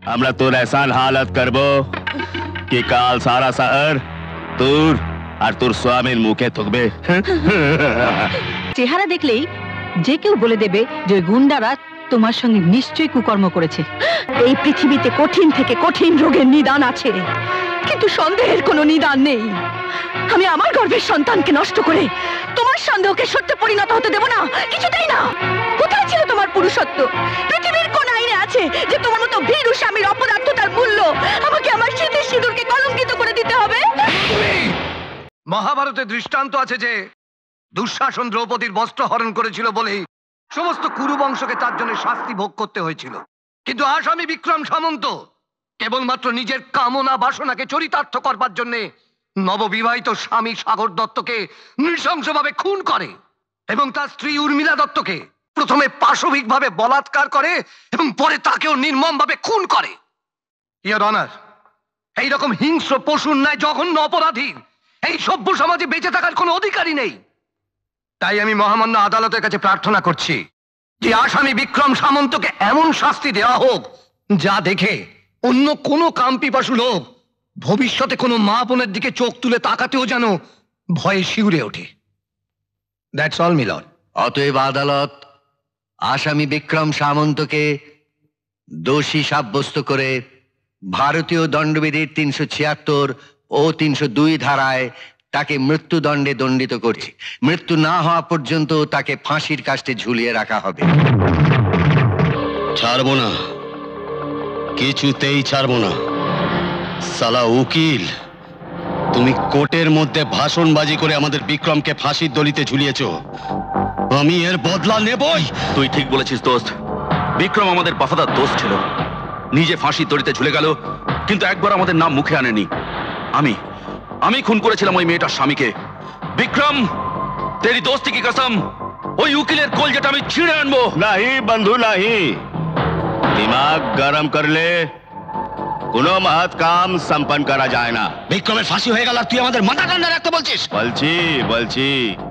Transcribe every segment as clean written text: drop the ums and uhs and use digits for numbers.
আমরা তোর এসান হালত করবো कि काल सारा शहर তোর আর তোর স্বামীর মুখে থাকবে। চেহারা দেখলেই যে কেউ বলে দেবে যে গুন্ডারা তোমার সঙ্গে নিশ্চয়ই কুকর্ম করেছে। এই পৃথিবীতে কঠিন থেকে কঠিন রোগের নিদান আছে, কিন্তু সন্দেহের কোনো নিদান নেই। আমি আমার গর্ভের সন্তানকে নষ্ট করে তোমার সন্দেহকে সত্যে পরিণত হতে দেব না, কিছুতেই না। কোথায় ছিল তোমার পুরুষত্ব? পৃথিবীর কোন আইনে আছে যে তোমার মতো ভীরু স্বামীর অপদার্থতার মূল্য আমাকে আমার স্মৃতির সিঁদুরকে কলঙ্কিত করে দিতে হবে? মহাভারতে দৃষ্টান্ত আছে যে দুঃশাসন দ্রৌপদীর বস্ত্র হরণ করেছিল বলেই সমস্ত কুরু বংশকে তার জন্য শাস্তি ভোগ করতে হয়েছিল। কিন্তু আসামি বিক্রম সামন্ত কেবলমাত্র নিজের কামনা বাসনাকে চরিতার্থ করবার জন্য নববিবাহিত স্বামী সাগর দত্তকে নৃশংসভাবে খুন করে এবং তার স্ত্রী উর্মিলা দত্তকে প্রথমে পাশবিকভাবে বলাৎকার করে এবং পরে তাকেও নির্মমভাবে খুন করে। ইওর অনার, এইরকম হিংস্র পশুর ন্যায় জঘন্য অপরাধীর এই সভ্য সমাজে বেঁচে থাকার কোনো অধিকারই নেই। তাই আমি মহামান্য আদালতের কাছে প্রার্থনা করছি যে আসামি বিক্রম সামন্তকে এমন শাস্তি দেওয়া হোক যা দেখে অন্য কোনো কামপিপাসু লোক ভবিষ্যতে কোনো মা বোনের দিকে চোখ তুলে তাকাতেও যেন ভয়ে শিউরে ওঠে। That's all milord. অতএব আদালত আসামি বিক্রম সামন্তকে দোষী সাব্যস্ত করে ভারতীয় দণ্ডবিধির ৩৭৬ ও ৩০২ ধারায় তাকে মৃত্যুদণ্ডে দণ্ডিত করছে। মৃত্যু না হওয়া পর্যন্ত তাকে ফাঁসির কাস্টে ঝুলিয়ে রাখা হবে। ছাড়বো না, কিছুতেই ছাড়বো না। সালা উকিল, তুমি কোর্টের মধ্যে ভাষণবাজি করে আমাদের বিক্রমকে ফাঁসির দড়িতে ঝুলিয়েছো, আমি এর বদলা নেবই। তুই ঠিক বলেছিস দোস্ত, বিক্রম আমাদের বফাদার দোস্ত ছিল। নিজে ফাঁসির দড়িতে ঝুলে গেল, কিন্তু একবার আমাদের নাম মুখে আনেনি। আমি খুন করেছিলাম ওই মেয়েটার স্বামীকে। বিক্রম, তেরি দোস্তি কি কসম, ওই উকিলের কোল যেটা আমি ছিঁড়ে আনবো। নাহি বন্ধু নাহি, দিমাগ গরম করলে কোনো মহৎ কাম সম্পন্ন করা যায় না। বিক্রমের ফাঁসি হয়ে গেল আর তুই আমাদের মাথা ঠান্ডা রাখতে বলছিস? বলছি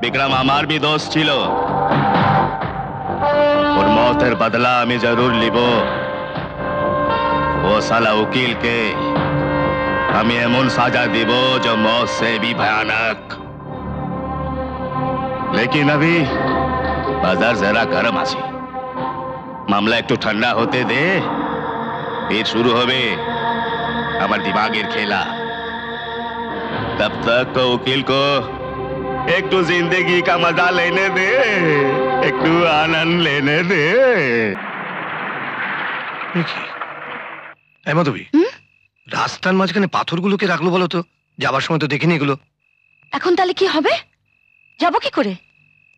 বিক্রম আমার भी दोस्त ছিল, ওর মতের বদলা আমি জরুর লিব। ও সালা উকিলকে আমি এমন সাজা দিব जो मौत से भी भयानक। लेकिन अभी बाजार जरा गरम আছে, मामला একটু ঠান্ডা হতে দে, फिर शुरू হবে আমার दिमागের खेला। तब तक तो वकील को একটু जिंदगी का मजा लेने दे, একটু आनंद लेने दे। মাধবী, রাস্তার মাঝখানে পাথরগুলোকে রাখলো বলো তো? যাবার সময় তো দেখিনি এগুলো। এখন তাহলে কি হবে? যাব কি করে?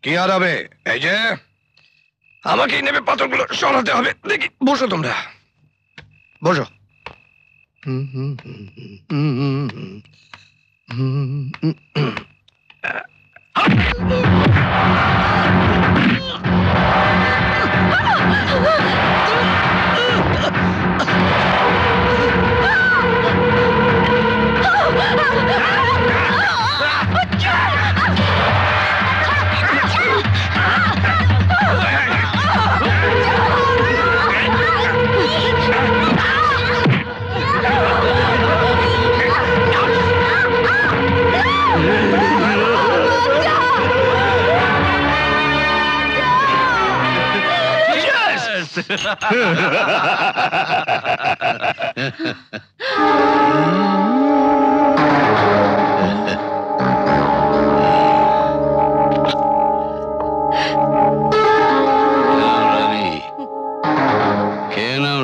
কি আর হবে, এই যে আমাকেই নেবে পাথরগুলো সরাতে হবে। দেখি, বসো তোমরা, বসো।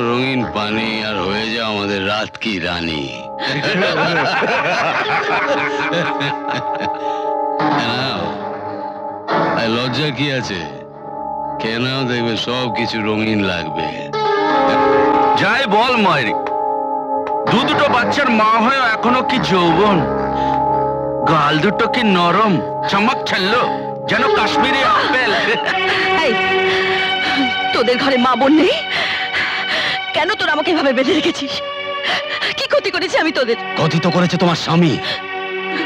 রঙিন পানি আর হয়ে যাও আমাদের রাত কি রানী। লজ্জা কি আছে? কেন দেখবে সব কিছু রঙিন লাগবে। যাই বল মায়ের, দুটো বাচ্চার মা হয়ে এখনো কি যৌবন, গাল দুটো কি নরম, চমক ছাড়লো যেন কাশ্মীরি আপেল। তোদের ঘরে মা বোন নেই কেন? তোরা আমাকে এভাবে বেঁধে রেখেছিস? কি ক্ষতি করেছি আমি তোদের? ক্ষতি তো করেছে তোমার স্বামী,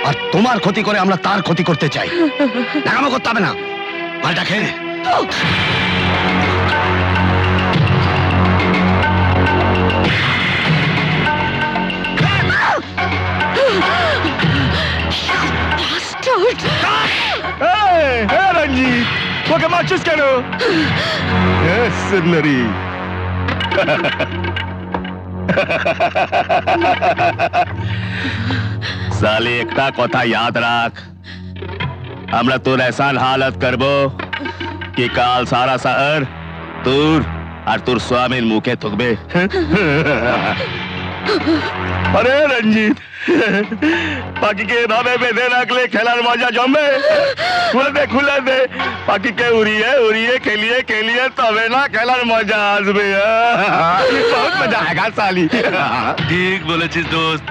আর তোমার ক্ষতি করে আমরা তার ক্ষতি করতে চাই। নাকামো করতে হবে না, মালটা খেয়ে নে। ওকে মারছিস কেন? সুন্দরী, साले एकटा कथा याद राख, हमरा तोर ऐसा हालत करबो कि काल सारा शहर तोर और तोर स्वामीर मुखे थुकबे। अरे रंजीत, पाकी के भावे बेঁধে রাখলে খেলার মজা জমবে। খুলে দে পাকি কে উড়িয়ে খেলিয়ে তবে না খেলার মজা আসবে। বহুত মজা আएगा साली। ঠিক বলেছিস দোস্ত।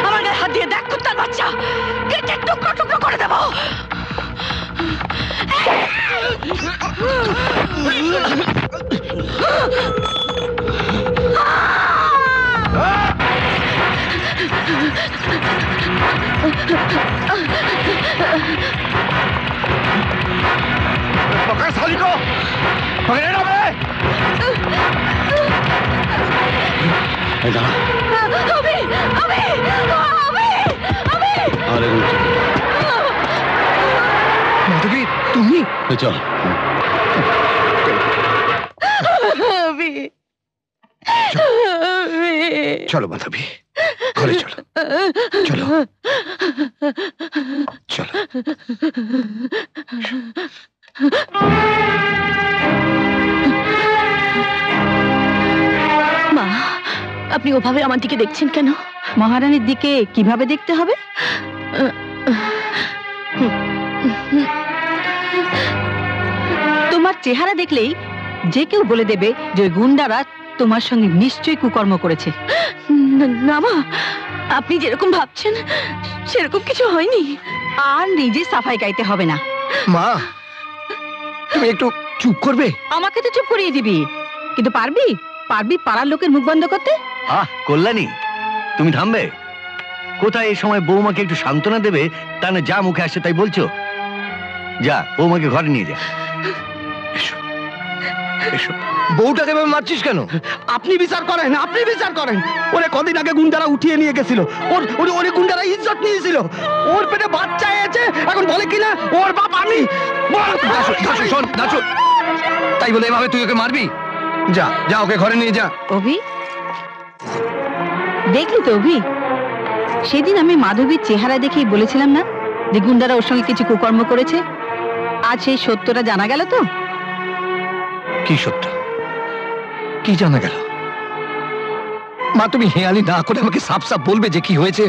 আমার গায়ে হাত দিয়ে দেখ কুত্তার বাচ্চা, কেটে টুকরো টুকরো করে দেবো। पकड़ साली को, पकड़े ना बे। মাধবী, তুমি? চল। চলো মাধবী, ঘরে চলো। চলো চলো। মা, আপনি ওভাবে আমার দিকে দেখছেন কেন? মহারানীর দিকে কিভাবে দেখতে হবে? তোমার চেহারা দেখলেই যে কেউ বলে দেবে যে ওই গুন্ডারা তোমার সঙ্গে নিশ্চয়ই কুকর্ম করেছে। না মা, আপনি যেরকম ভাবছেন সেরকম কিছু হয়নি। আর নিজে সাফাই গাইতে হবে না। মা, তুমি একটু চুপ করবে? আমাকে তো চুপ করিয়ে দিবি, কিন্তু পারবি পাড়ার লোকের মুখ বন্ধ করতে? কল্যাণী, তুমি থামবে? কোথায় এই সময় বৌমাকে একটু সান্ত্বনা দেবে, তা না যা মুখে আসছে তাই বলছো। যা, বৌমাকে ঘরে নিয়ে যা। বউটাকে মারছিস কেন? আপনি বিচার করেন, আপনি বিচার করেন। ওরে কদিন আগে গুন্ডারা উঠিয়ে নিয়ে গেছিল, ওর গুন্ডারা ইজ্জত নিয়েছিল, ওর পেটে বাচ্চা এসেছে, এখন বলে কিনা ওর বাপ আমি। শোন দাসু, তাই বলে এভাবে তুই ওকে মারবি? যা যা, ওকে ঘরে নিয়ে যা। অভি, দেখলি তো অভি, সেদিন আমি মাধবীর চেহারা দেখেই বলেছিলাম না যে গুন্ডারা ওর সঙ্গে কিছু কুকর্ম করেছে। আজ সেই সত্যটা জানা গেল তো? কি সত্য? কি জানা গেল? মা, তুমি হেয়ালি না করে আমাকে সাফ সাফ বলবে যে কি হয়েছে।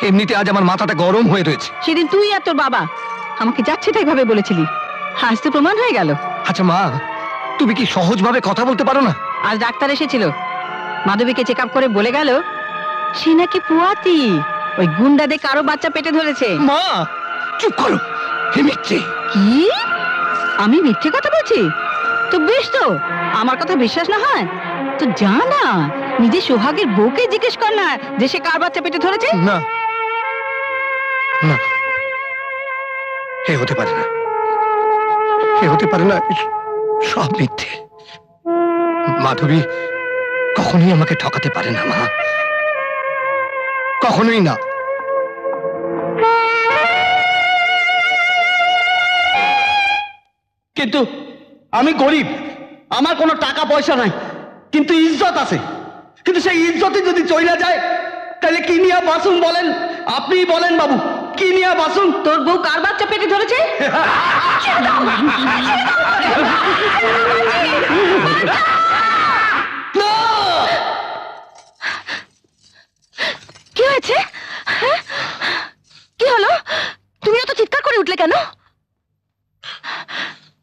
এমনিতে আজ আমার মাথাটা গরম হয়ে রয়েছে। সেদিন তুই আর তোর বাবা আমাকে যাচ্ছে তাই ভাবে বলেছিলি, আজ তো প্রমাণ হয়ে গেল। আচ্ছা মা, তুমি কি সহজভাবে কথা বলতে পারো না? আজ ডাক্তার এসেছিল, মাধবীকে চেক আপ করে বলে গেল সে নাকি পুয়াতি, ওই গুন্ডাদের কারো বাচ্চা পেটে ধরেছে। মা চুপ করো, হে মিথ্যে। কি? আমি মিথ্যে কথা বলছি? তো বেশ, তো আমার কথা বিশ্বাস না হয় তো যা না নিজে সোহাগের বউকে জিজ্ঞেস কর না যে সে কার বাচ্চা পেটে ধরেছে। না না, হে হতে পারে না, হে হতে পারে না, সব মিথ্যে। মাধবী কখনোই আমাকে ঠকাতে পারে না মা, কখনোই না। কিন্তু আমি গরিব, আমার কোনো টাকা পয়সা নাই, কিন্তু ইজ্জত আছে। কিন্তু সেই ইজ্জতে যদি চলে যায় তাহলে কি নিয়ে বাসুন বলেন? আপনি বলেন বাবু, কি নিয়ে বাসুন? তোর বউ কার বাচ্চা পেটে ধরেছে? কি হয়েছে? কি হলো? তুমি এত চিৎকার করে উঠলে কেন?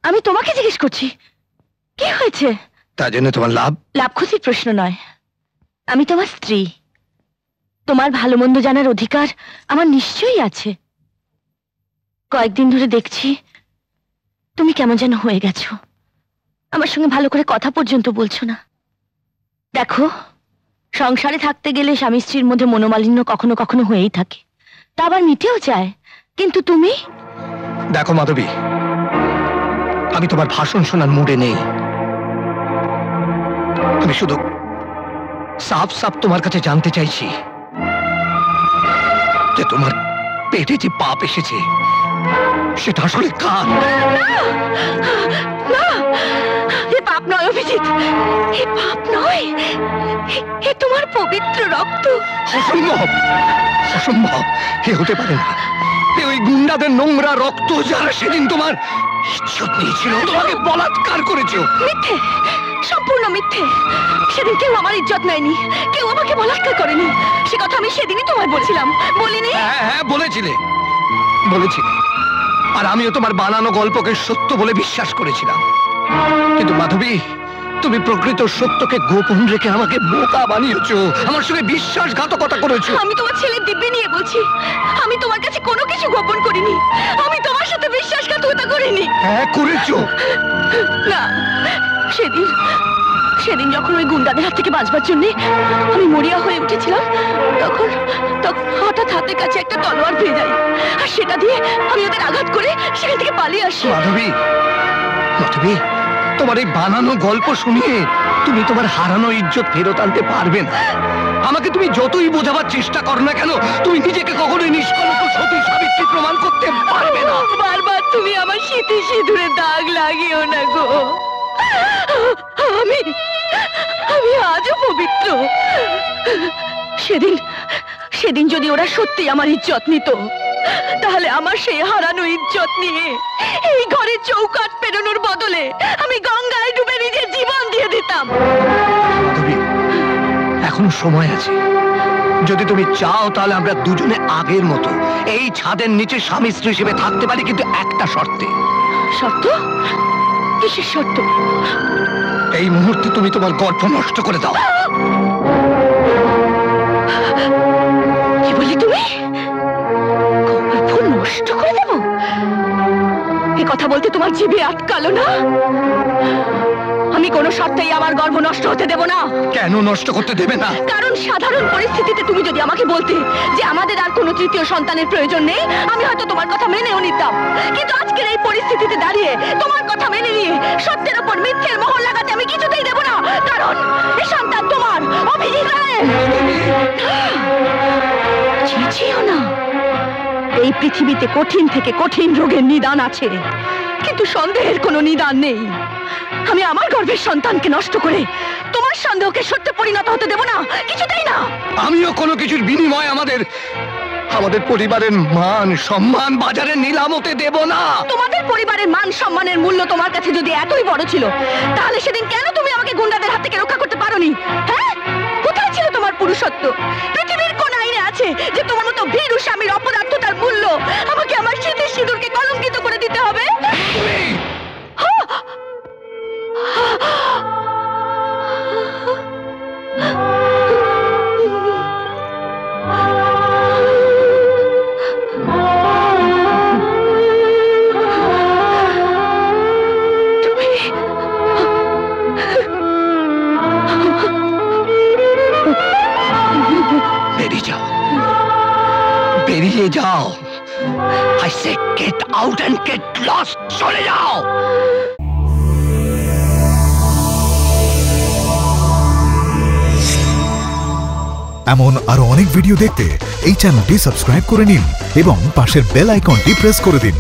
আমি তোমাকে জিজ্ঞেস করছি কি হয়েছে। তার জন্য তোমার লাভ খুশির প্রশ্ন নয়, আমি তোমার স্ত্রী, তোমার ভালো মন্দ জানার অধিকার আমার নিশ্চয়ই আছে। কয়েকদিন ধরে দেখছি তুমি কেমন যেন হয়ে গেছো, আমার সঙ্গে ভালো করে কথা পর্যন্ত বলছো না। দেখো, সংসারে থাকতে গেলে স্বামী স্ত্রীর মধ্যে মনোমালিন্য কখনো কখনো হয়েই থাকে, তা আবার মিটেও যায়। কিন্তু তুমি? দেখো মাধবী, আমি তোমার ভাষণ শোনার মুডে নেই। আমি শুধু সাফ সাফ তোমার কাছে জানতে চাইছি যে তোমার পেটে যে পাপ এসেছে সেটা আসলে কার? না, এ পাপ নয় অভিজিৎ, এ পাপ নয়, এ তোমার পবিত্র রক্ত। অসম্ভব, অসম্ভব, এ হতে পারে না। এ ওই গুন্ডাদের নোংরা রক্ত, যারা সেদিন তোমার ইজ্জত নিয়েছিল, তোমাকে বলাৎকার করেছে। মিথ্যে, সম্পূর্ণ মিথ্যে। সেদিন কেউ আমার ইজ্জত নেয়নি, কেউ আমাকে বলাৎকার করেনি। সে কথা আমি সেদিনই তোমায় বলছিলাম, বলিনি? হ্যাঁ হ্যাঁ, বলেছিলে, বলেছিলে। আর আমিও তোমার বানানো গল্পকে সত্য বলে বিশ্বাস করেছিলাম। কিন্তু মাধবী, তুমি প্রকৃত সত্যকে গোপন রেখে আমাকে বোকা বানিয়েছো, আমার সঙ্গে বিশ্বাসঘাতকতা করেছো। আমি তোমার ছেলের দিব্যি নিয়ে বলছি, আমি তোমার কাছে কোনো কিছু গোপন করিনি। আমি তোমার সাথে বিশ্বাসঘাতকতা করিনি। হ্যাঁ করেছো। না, সেদিন যখন ওই গুন্ডাদের হাত থেকে বাঁচবার জন্য আমি মরিয়া হয়ে উঠেছিলাম, তখন হঠাৎ হাতের কাছে একটা তলোয়ার পেয়ে যাই, আর সেটা দিয়ে আমি ওদের আঘাত করে সেখান থেকে পালিয়ে আসি। মাধবী, মাধবী, তোমার এই বানানো গল্প শুনিয়ে তুমি তোমার হারানো ইজ্জত ফেরত আনতে পারবে না। আমাকে তুমি যতই বোঝাবার চেষ্টা করো না কেন, তুমি নিজেকে কখনোই নিষ্কলঙ্ক সতী সাবিত্রী প্রমাণ করতে পারবে না। বারবার তুমি আমার শীতে সিঁদুরে দাগ লাগিও না গো। আমি আজও পবিত্র। সেদিন যদি ওরা সত্যি আমার ইজ্জত নিত, তাহলে আমার সেই হারানো ইজ্জত নিয়ে এই ঘরে চৌকাঠ পেরোনোর বদলে আমি গঙ্গায় ডুবে নিজের জীবন দিয়ে দিতাম। এখনো সময় আছে। যদি তুমি চাও তাহলে আমরা দুজনে আগের মতো এই ছাদের নিচে স্বামী স্ত্রী হিসেবে থাকতে পারি, কিন্তু একটা শর্তে। শর্ত? কিসের শর্ত? এই মুহূর্তে তুমি তোমার গর্ভ নষ্ট করে দাও। কি বলি তুমি? গর্ভ নষ্ট করে দেব? এ কথা বলতে তোমার জিভে আটকালো না? আমি কোনো শর্তেই আমার গর্ভ নষ্ট হতে দেব না। কেন নষ্ট করতে দেবে না? কারণ সাধারণ পরিস্থিতিতে তুমি যদি আমাকে বলতে যে আমাদের আর কোনো তৃতীয় সন্তানের প্রয়োজন নেই, আমি হয়তো তোমার কথা মেনেও নিতাম। কিন্তু আজকের এই পরিস্থিতিতে দাঁড়িয়ে তোমার কথা মেনে নিয়ে সত্যের উপর মিথ্যের মোহর লাগাতে আমি কিছুতেই দেব না। কারণ এই সন্তান তোমার, অভিজিৎ রায়ের। চেঁচিও না। এই পৃথিবীতে কঠিন থেকে কঠিন রোগের নিদান আছে, কিন্তু সন্দেহের কোনো নিদান নেই। আমি আমার গর্ভের সন্তানকে নষ্ট করে তোমার সন্দেহকে সত্যে পরিণত হতে দেব না, কিছুতেই না। আমিও কোনো কিছুর বিনিময়ে আমাদের পরিবারের মান সম্মান বাজারে নিলাম হতে দেব না। তোমাদের পরিবারের মান সম্মানের মূল্য তোমার কাছে যদি এতই বড় ছিল, তাহলে সেদিন কেন তুমি আমাকে গুন্ডাদের হাত থেকে রক্ষা করতে পারোনি? হ্যাঁ, কোথায় ছিল তোমার পুরুষত্ব? পৃথিবীর কোন আইনে আছে যে তোমার মতো ভীরু স্বামীর অপরাধতার মূল্য আমাকে আমার শীতের সিঁদুরকে কলঙ্কিত করে দিতে হবে? বেরিয়ে যাও। I say get out and get lost. চলে যাও। এমন আরো অনেক ভিডিও দেখতে এই চ্যানেলটি সাবস্ক্রাইব করে নিন এবং পাশের বেল আইকনটি প্রেস করে দিন।